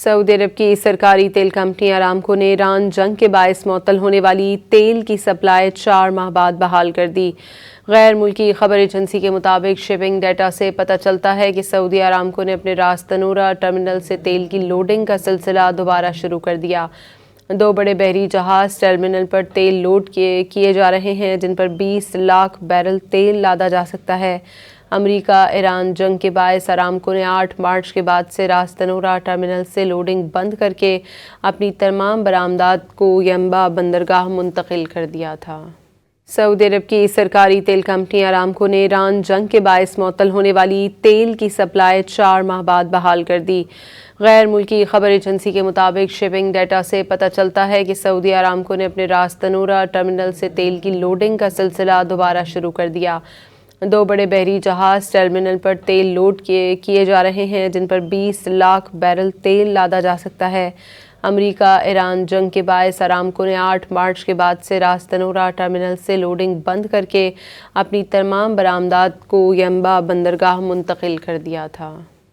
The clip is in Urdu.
سعودی عرب کی سرکاری تیل کمپنی ارامکو نے ایران جنگ کے باعث معطل ہونے والی تیل کی سپلائی 4 ماہ بعد بحال کر دی۔ غیر ملکی خبر ایجنسی کے مطابق شپنگ ڈیٹا سے پتہ چلتا ہے کہ سعودی ارامکو نے اپنے راس تنورہ ٹرمینل سے تیل کی لوڈنگ کا سلسلہ دوبارہ شروع کر دیا۔ 2 بڑے بحری جہاز ٹرمینل پر تیل لوڈ کیے جا رہے ہیں، جن پر 20 لاکھ بیرل تیل لادا جا سکتا ہے۔ امریکہ ایران جنگ کے باعث ارامکو نے 8 مارچ کے بعد سے راس تنورہ ٹرمینل سے لوڈنگ بند کر کے اپنی تمام برآمدات کو ینبع بندرگاہ منتقل کر دیا تھا۔ سعودی عرب کی سرکاری تیل کمپنی ارامکو نے ایران جنگ کے باعث معطل ہونے والی تیل کی سپلائی 4 ماہ بعد بحال کر دی۔ غیر ملکی خبر ایجنسی کے مطابق شپنگ ڈیٹا سے پتہ چلتا ہے کہ سعودی ارامکو نے اپنے راس تنورہ ٹرمینل سے تیل کی لوڈنگ کا سلسلہ دوبارہ شروع کر دیا۔ 2 بڑے بحری جہاز ٹرمینل پر تیل لوڈ کیے جا رہے ہیں، جن پر 20 لاکھ بیرل تیل لادا جا سکتا ہے۔ امریکہ ایران جنگ کے باعث ارامکو نے 8 مارچ کے بعد سے راس تنورہ ٹرمینل سے لوڈنگ بند کر کے اپنی تمام برآمدات کو ینبع بندرگاہ منتقل کر دیا تھا۔